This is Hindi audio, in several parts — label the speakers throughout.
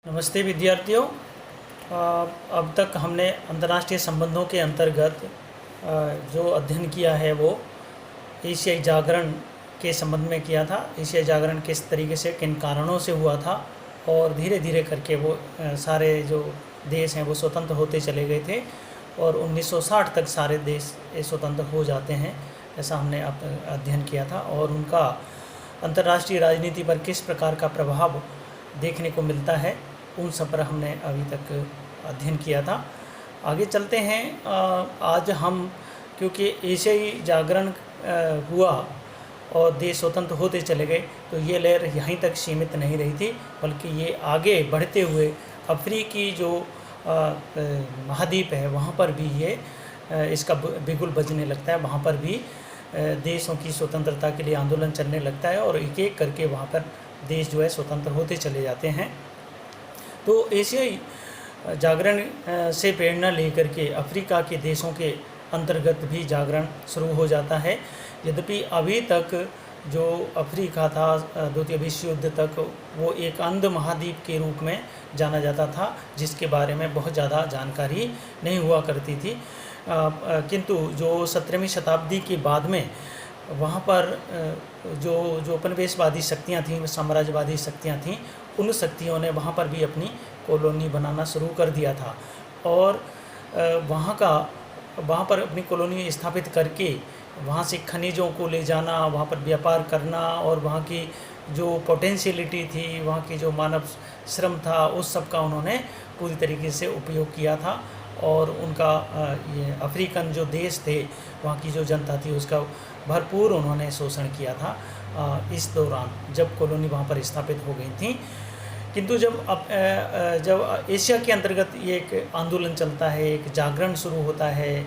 Speaker 1: नमस्ते विद्यार्थियों। अब तक हमने अंतर्राष्ट्रीय संबंधों के अंतर्गत जो अध्ययन किया है वो एशियाई जागरण के संबंध में किया था। एशियाई जागरण किस तरीके से किन कारणों से हुआ था और धीरे धीरे करके वो सारे जो देश हैं वो स्वतंत्र होते चले गए थे और 1960 तक सारे देश स्वतंत्र हो जाते हैं, ऐसा हमने अध्ययन किया था। और उनका अंतर्राष्ट्रीय राजनीति पर किस प्रकार का प्रभाव देखने को मिलता है, उन सब पर हमने अभी तक अध्ययन किया था। आगे चलते हैं। आज हम, क्योंकि एशियाई जागरण हुआ और देश स्वतंत्र होते चले गए, तो ये लहर यहीं तक सीमित नहीं रही थी, बल्कि ये आगे बढ़ते हुए अफ्रीकी जो महाद्वीप है वहाँ पर भी ये इसका बिगुल बजने लगता है। वहाँ पर भी देशों की स्वतंत्रता के लिए आंदोलन चलने लगता है और एक एक करके वहाँ पर देश जो है स्वतंत्र होते चले जाते हैं। तो एशियाई जागरण से प्रेरणा लेकर के अफ्रीका के देशों के अंतर्गत भी जागरण शुरू हो जाता है। यद्यपि अभी तक जो अफ्रीका था द्वितीय विश्व युद्ध तक वो एक अंध महाद्वीप के रूप में जाना जाता था, जिसके बारे में बहुत ज़्यादा जानकारी नहीं हुआ करती थी। किंतु जो 17वीं शताब्दी के बाद में वहाँ पर जो उपनिवेशवादी शक्तियाँ थीं, साम्राज्यवादी शक्तियाँ थीं, उन शक्तियों ने वहाँ पर भी अपनी कॉलोनी बनाना शुरू कर दिया था और वहाँ पर अपनी कॉलोनी स्थापित करके वहाँ से खनिजों को ले जाना, वहाँ पर व्यापार करना और वहाँ की जो पोटेंशियलिटी थी, वहाँ की जो मानव श्रम था, उस सब का उन्होंने पूरी तरीके से उपयोग किया था। और उनका ये अफ्रीकन जो देश थे, वहाँ की जो जनता थी, उसका भरपूर उन्होंने शोषण किया था इस दौरान जब कॉलोनी वहाँ पर स्थापित हो गई थी। किंतु जब एशिया के अंतर्गत ये एक आंदोलन चलता है, एक जागरण शुरू होता है,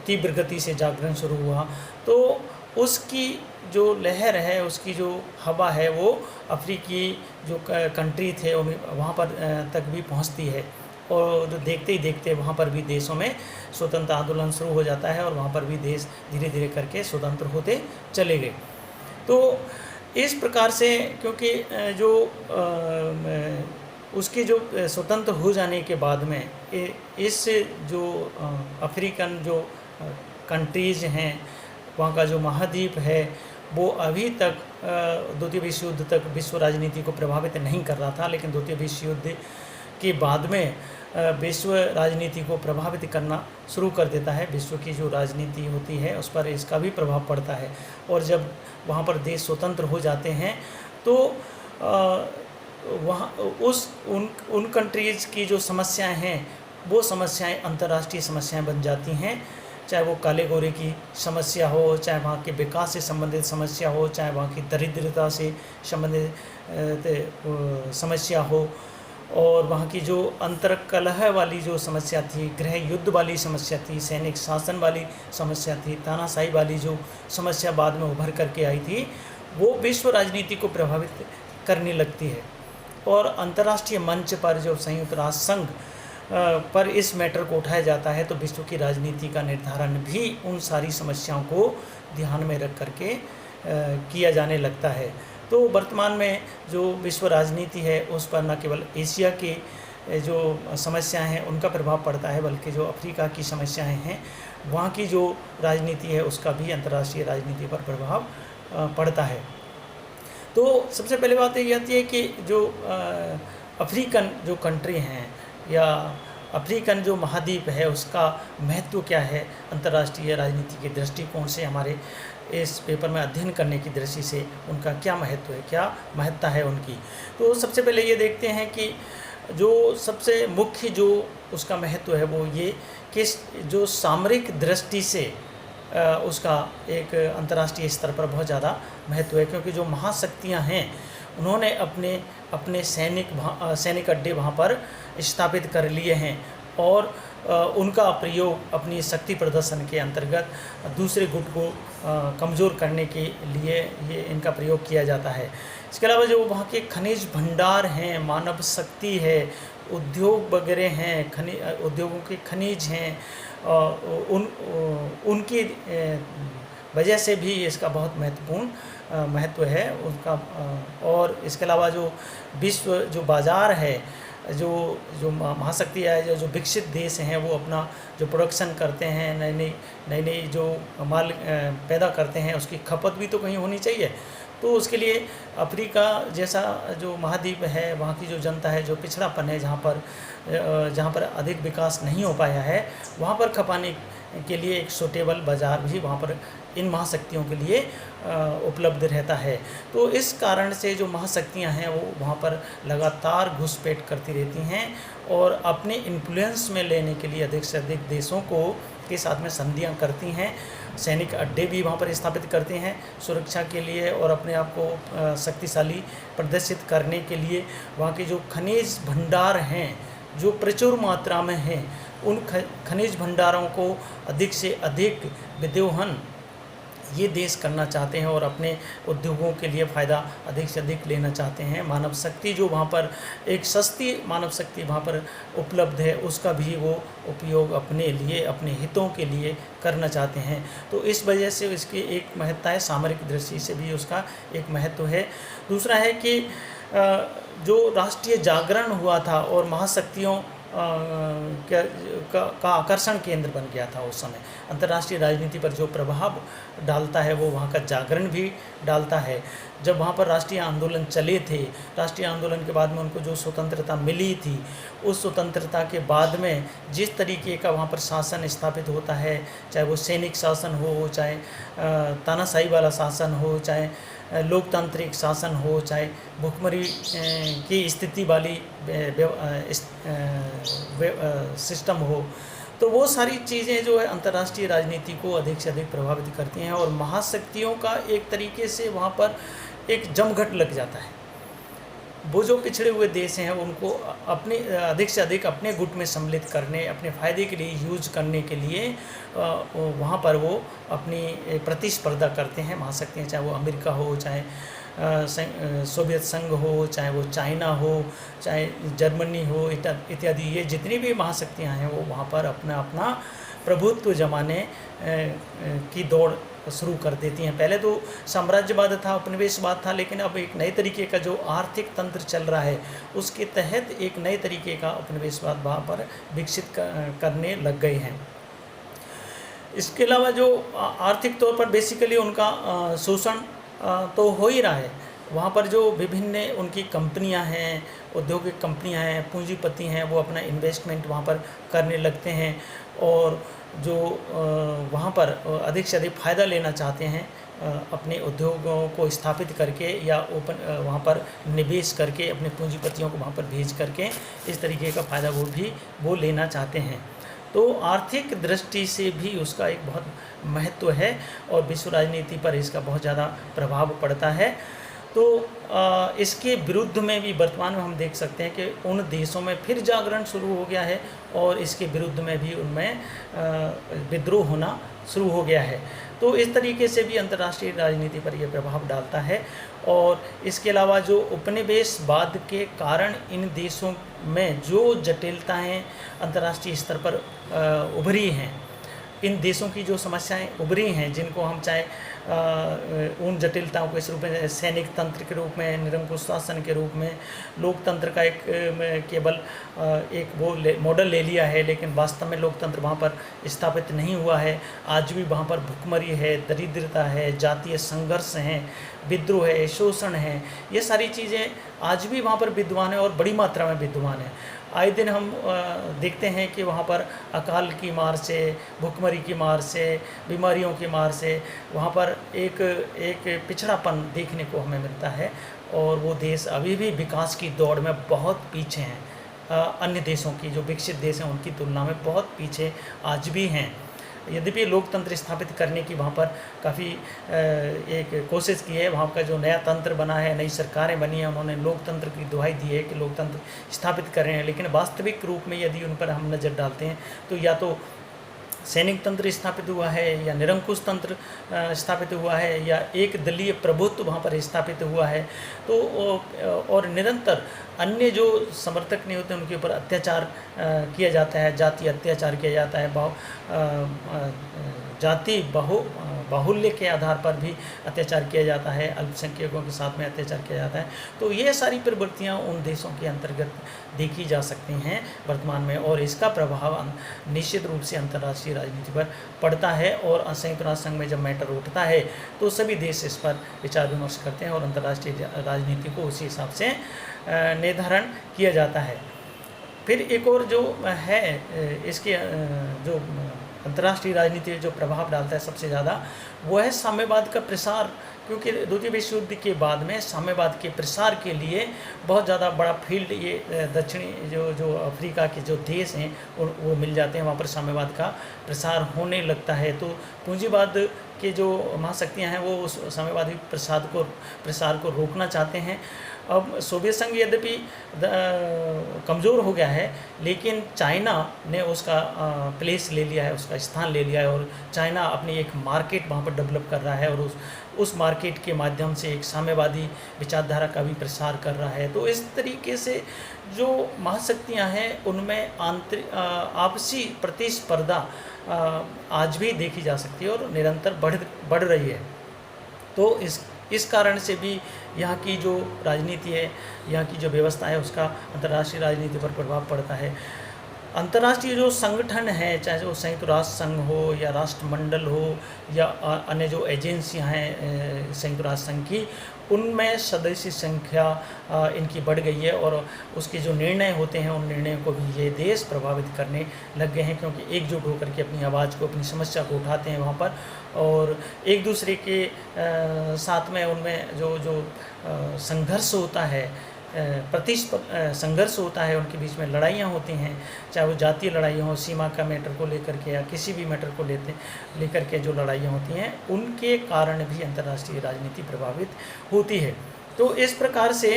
Speaker 1: तीव्र गति से जागरण शुरू हुआ, तो उसकी जो लहर है, उसकी जो हवा है, वो अफ्रीकी जो कंट्री थे वहाँ पर तक भी पहुँचती है और देखते ही देखते वहाँ पर भी देशों में स्वतंत्र आंदोलन शुरू हो जाता है और वहाँ पर भी देश धीरे धीरे करके स्वतंत्र होते चले गए। तो इस प्रकार से, क्योंकि जो उसके जो स्वतंत्र हो जाने के बाद में इस जो अफ्रीकन जो कंट्रीज़ हैं, वहाँ का जो महाद्वीप है, वो अभी तक द्वितीय विश्व युद्ध तक विश्व राजनीति को प्रभावित नहीं कर रहा था, लेकिन द्वितीय विश्व युद्ध के बाद में विश्व राजनीति को प्रभावित करना शुरू कर देता है। विश्व की जो राजनीति होती है उस पर इसका भी प्रभाव पड़ता है और जब वहाँ पर देश स्वतंत्र हो जाते हैं तो वहाँ उन कंट्रीज़ की जो समस्याएं हैं, वो समस्याएं अंतर्राष्ट्रीय समस्याएं बन जाती हैं। चाहे वो काले गोरे की समस्या हो, चाहे वहाँ के विकास से संबंधित समस्या हो, चाहे वहाँ की दरिद्रता से संबंधित समस्या हो, और वहाँ की जो अंतर्कलह वाली जो समस्या थी, गृह युद्ध वाली समस्या थी, सैनिक शासन वाली समस्या थी, तानाशाही वाली जो समस्या बाद में उभर करके आई थी, वो विश्व राजनीति को प्रभावित करने लगती है। और अंतर्राष्ट्रीय मंच पर जो संयुक्त राष्ट्र संघ पर इस मैटर को उठाया जाता है, तो विश्व की राजनीति का निर्धारण भी उन सारी समस्याओं को ध्यान में रख करके किया जाने लगता है। तो वर्तमान में जो विश्व राजनीति है उस पर न केवल एशिया के जो समस्याएं हैं उनका प्रभाव पड़ता है, बल्कि जो अफ्रीका की समस्याएं हैं, वहाँ की जो राजनीति है उसका भी अंतर्राष्ट्रीय राजनीति पर प्रभाव पड़ता है। तो सबसे पहले बात ये आती है कि जो अफ्रीकन जो कंट्री हैं या अफ्रीकन जो महाद्वीप है, उसका महत्व क्या है अंतर्राष्ट्रीय राजनीति के दृष्टिकोण से। हमारे इस पेपर में अध्ययन करने की दृष्टि से उनका क्या महत्व है, क्या महत्ता है उनकी। तो सबसे पहले ये देखते हैं कि जो सबसे मुख्य जो उसका महत्व है वो ये कि जो सामरिक दृष्टि से उसका एक अंतर्राष्ट्रीय स्तर पर बहुत ज़्यादा महत्व है, क्योंकि जो महाशक्तियाँ हैं उन्होंने अपने सैनिक अड्डे वहाँ पर स्थापित कर लिए हैं और उनका प्रयोग अपनी शक्ति प्रदर्शन के अंतर्गत दूसरे गुट को कमज़ोर करने के लिए ये इनका प्रयोग किया जाता है। इसके अलावा जो वहाँ के खनिज भंडार हैं, मानव शक्ति है, उद्योग वगैरह हैं, उद्योगों के खनिज हैं, उनकी वजह से भी इसका बहुत महत्व है उनका। और इसके अलावा जो विश्व जो बाज़ार है जो जो महाशक्ति है, जो विकसित देश हैं, वो अपना जो प्रोडक्शन करते हैं, नई नई जो माल पैदा करते हैं, उसकी खपत भी तो कहीं होनी चाहिए। तो उसके लिए अफ्रीका जैसा जो महाद्वीप है, वहाँ की जो जनता है, जो पिछड़ापन है, जहाँ पर अधिक विकास नहीं हो पाया है, वहाँ पर खपाने के लिए एक सूटेबल बाज़ार भी वहाँ पर इन महाशक्तियों के लिए उपलब्ध रहता है। तो इस कारण से जो महाशक्तियाँ हैं वो वहाँ पर लगातार घुसपैठ करती रहती हैं और अपने इन्फ्लुएंस में लेने के लिए अधिक से अधिक देशों को के साथ में संधियाँ करती हैं। सैनिक अड्डे भी वहाँ पर स्थापित करते हैं सुरक्षा के लिए और अपने आप को शक्तिशाली प्रदर्शित करने के लिए। वहाँ के जो खनिज भंडार हैं, जो प्रचुर मात्रा में हैं, उन खनिज भंडारों को अधिक से अधिक विद्योहन ये देश करना चाहते हैं और अपने उद्योगों के लिए फ़ायदा अधिक से अधिक लेना चाहते हैं। मानव शक्ति जो वहाँ पर एक सस्ती मानव शक्ति वहाँ पर उपलब्ध है, उसका भी वो उपयोग अपने लिए, अपने हितों के लिए करना चाहते हैं। तो इस वजह से इसकी एक महत्ता है, सामरिक दृष्टि से भी उसका एक महत्व है। दूसरा है कि जो राष्ट्रीय जागरण हुआ था और महाशक्तियों का आकर्षण केंद्र बन गया था उस समय, अंतर्राष्ट्रीय राजनीति पर जो प्रभाव डालता है वो वहाँ का जागरण भी डालता है। जब वहाँ पर राष्ट्रीय आंदोलन चले थे, राष्ट्रीय आंदोलन के बाद में उनको जो स्वतंत्रता मिली थी, उस स्वतंत्रता के बाद में जिस तरीके का वहाँ पर शासन स्थापित होता है, चाहे वो सैनिक शासन हो, चाहे तानाशाही वाला शासन हो, चाहे लोकतांत्रिक शासन हो, चाहे भुखमरी की स्थिति वाली सिस्टम हो, तो वो सारी चीज़ें जो है अंतर्राष्ट्रीय राजनीति को अधिक से अधिक प्रभावित करती हैं और महाशक्तियों का एक तरीके से वहाँ पर एक जमघट लग जाता है। वो जो पिछड़े हुए देश हैं उनको अपने अधिक से अधिक अपने गुट में सम्मिलित करने, अपने फ़ायदे के लिए यूज करने के लिए वहाँ पर वो अपनी प्रतिस्पर्धा करते हैं महाशक्तियाँ, चाहे वो अमेरिका हो, चाहे सोवियत संघ हो, चाहे वो चाइना हो, चाहे जर्मनी हो, इत्यादि। ये जितनी भी महाशक्तियाँ हैं वो वहाँ पर अपना अपना प्रभुत्व जमाने की दौड़ शुरू कर देती हैं। पहले तो साम्राज्यवाद था, उपनिवेशवाद था, लेकिन अब एक नए तरीके का जो आर्थिक तंत्र चल रहा है उसके तहत एक नए तरीके का उपनिवेशवाद वहाँ पर विकसित करने लग गए हैं। इसके अलावा जो आर्थिक तौर पर बेसिकली उनका शोषण तो हो ही रहा है। वहाँ पर जो विभिन्न उनकी कंपनियां हैं, औद्योगिक कंपनियां हैं, पूंजीपति हैं, वो अपना इन्वेस्टमेंट वहाँ पर करने लगते हैं और जो वहाँ पर अधिक से अधिक फ़ायदा लेना चाहते हैं अपने उद्योगों को स्थापित करके या वहाँ पर निवेश करके अपने पूंजीपतियों को वहाँ पर भेज करके इस तरीके का फ़ायदा वो लेना चाहते हैं। तो आर्थिक दृष्टि से भी उसका एक बहुत महत्व है और विश्व राजनीति पर इसका बहुत ज़्यादा प्रभाव पड़ता है। तो इसके विरुद्ध में भी वर्तमान में हम देख सकते हैं कि उन देशों में फिर जागरण शुरू हो गया है और इसके विरुद्ध में भी उनमें विद्रोह होना शुरू हो गया है। तो इस तरीके से भी अंतर्राष्ट्रीय राजनीति पर यह प्रभाव डालता है। और इसके अलावा जो उपनिवेशवाद के कारण इन देशों में जो जटिलताएं अंतर्राष्ट्रीय स्तर पर उभरी हैं, इन देशों की जो समस्याएं उभरी हैं, जिनको हम चाहे उन जटिलताओं को इस रूप में सैनिक तंत्र के रूप में, निरंकुश शासन के रूप में, लोकतंत्र का एक केवल एक वो मॉडल ले लिया है, लेकिन वास्तव में लोकतंत्र वहाँ पर स्थापित नहीं हुआ है। आज भी वहाँ पर भुखमरी है, दरिद्रता है, जातीय संघर्ष हैं, विद्रोह है, शोषण है, ये सारी चीज़ें आज भी वहाँ पर विद्यमान है और बड़ी मात्रा में विद्यमान है। आए दिन हम देखते हैं कि वहाँ पर अकाल की मार से, भुखमरी की मार से, बीमारियों की मार से वहाँ पर एक पिछड़ापन देखने को हमें मिलता है और वो देश अभी भी विकास की दौड़ में बहुत पीछे हैं। अन्य देशों की जो विकसित देश हैं उनकी तुलना में बहुत पीछे आज भी हैं। यद्यपि लोकतंत्र स्थापित करने की वहाँ पर काफ़ी एक कोशिश की है, वहाँ का जो नया तंत्र बना है, नई सरकारें बनी हैं, उन्होंने लोकतंत्र की दुहाई दी है कि लोकतंत्र स्थापित कर रहे हैं, लेकिन वास्तविक रूप में यदि उन पर हम नज़र डालते हैं तो या तो सैनिक तंत्र स्थापित हुआ है या निरंकुश तंत्र स्थापित हुआ है या एक दलीय प्रभुत्व वहाँ पर स्थापित हुआ है। तो और निरंतर अन्य जो समर्थक नहीं होते उनके ऊपर अत्याचार किया जाता है, जातीय अत्याचार किया जाता है, जाति बाहुल्य के आधार पर भी अत्याचार किया जाता है, अल्पसंख्यकों के साथ में अत्याचार किया जाता है। तो ये सारी प्रवृत्तियाँ उन देशों के अंतर्गत देखी जा सकती हैं वर्तमान में, और इसका प्रभाव निश्चित रूप से अंतर्राष्ट्रीय राजनीति पर पड़ता है। और संयुक्त राष्ट्र संघ में जब मैटर उठता है तो सभी देश इस पर विचार विमर्श करते हैं और अंतर्राष्ट्रीय राजनीति को उसी हिसाब से निर्धारण किया जाता है। फिर एक और जो है इसके जो अंतर्राष्ट्रीय राजनीति जो प्रभाव डालता है सबसे ज़्यादा, वो है साम्यवाद का प्रसार। क्योंकि द्वितीय विश्व युद्ध के बाद में साम्यवाद के प्रसार के लिए बहुत ज़्यादा बड़ा फील्ड ये दक्षिणी जो अफ्रीका के जो देश हैं वो मिल जाते हैं, वहाँ पर साम्यवाद का प्रसार होने लगता है। तो पूंजीवाद के जो महाशक्तियाँ हैं वो उस साम्यवादी प्रसार को रोकना चाहते हैं। अब सोवियत संघ यद्यपि कमज़ोर हो गया है, लेकिन चाइना ने उसका प्लेस ले लिया है, उसका स्थान ले लिया है, और चाइना अपनी एक मार्केट वहाँ पर डेवलप कर रहा है और उस मार्केट के माध्यम से एक साम्यवादी विचारधारा का भी प्रसार कर रहा है। तो इस तरीके से जो महाशक्तियाँ हैं उनमें आपसी प्रतिस्पर्धा आज भी देखी जा सकती है और निरंतर बढ़ रही है। तो इस कारण से भी यहाँ की जो राजनीति है, यहाँ की जो व्यवस्था है, उसका अंतर्राष्ट्रीय राजनीति पर प्रभाव पड़ता है। अंतर्राष्ट्रीय जो संगठन है, चाहे वो संयुक्त राष्ट्र संघ हो या राष्ट्रमंडल हो या अन्य जो एजेंसियां हैं संयुक्त राष्ट्र संघ की, उनमें सदस्य संख्या इनकी बढ़ गई है और उसके जो निर्णय होते हैं उन निर्णयों को भी ये देश प्रभावित करने लग गए हैं, क्योंकि एकजुट होकर के अपनी आवाज़ को, अपनी समस्या को उठाते हैं वहाँ पर, और एक दूसरे के साथ में उनमें जो संघर्ष होता है, संघर्ष होता है, उनके बीच में लड़ाइयाँ होती हैं, चाहे वो जातीय लड़ाइयाँ हो, सीमा का मैटर को लेकर के या किसी भी मैटर को लेकर के जो लड़ाइयाँ होती हैं, उनके कारण भी अंतर्राष्ट्रीय राजनीति प्रभावित होती है। तो इस प्रकार से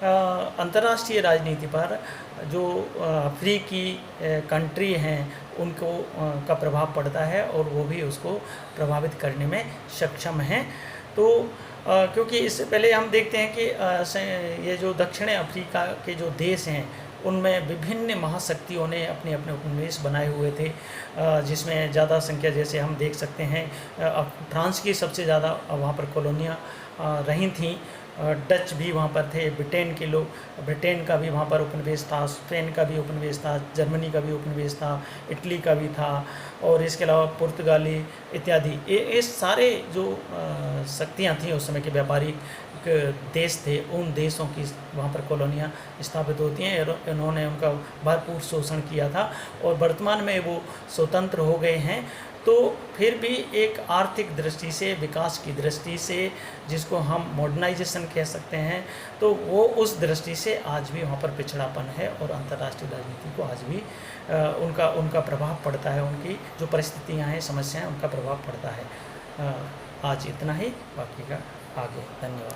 Speaker 1: अंतर्राष्ट्रीय राजनीति पर जो अफ्रीकी कंट्री हैं उनको का प्रभाव पड़ता है और वो भी उसको प्रभावित करने में सक्षम हैं। तो क्योंकि इससे पहले हम देखते हैं कि ये जो दक्षिण अफ्रीका के जो देश हैं उनमें विभिन्न महाशक्तियों ने अपने अपने उपनिवेश बनाए हुए थे, जिसमें ज़्यादा संख्या, जैसे हम देख सकते हैं फ्रांस की सबसे ज़्यादा वहाँ पर कॉलोनियाँ रही थीं, डच भी वहाँ पर थे, ब्रिटेन का भी वहाँ पर उपनिवेश था, स्पेन का भी उपनिवेश था, जर्मनी का भी उपनिवेश था, इटली का भी था, और इसके अलावा पुर्तगाली इत्यादि। ये सारे जो शक्तियाँ थीं उस समय के व्यापारिक देश थे, उन देशों की वहाँ पर कॉलोनियाँ स्थापित होती हैं। इन्होंने उनका भरपूर शोषण किया था और वर्तमान में वो स्वतंत्र हो गए हैं। तो फिर भी एक आर्थिक दृष्टि से, विकास की दृष्टि से, जिसको हम मॉडर्नाइजेशन कह सकते हैं, तो वो उस दृष्टि से आज भी वहाँ पर पिछड़ापन है और अंतर्राष्ट्रीय राजनीति को आज भी उनका प्रभाव पड़ता है, उनकी जो परिस्थितियाँ हैं, समस्याएं, उनका प्रभाव पड़ता है। आज इतना ही, बाकी का आगे। धन्यवाद।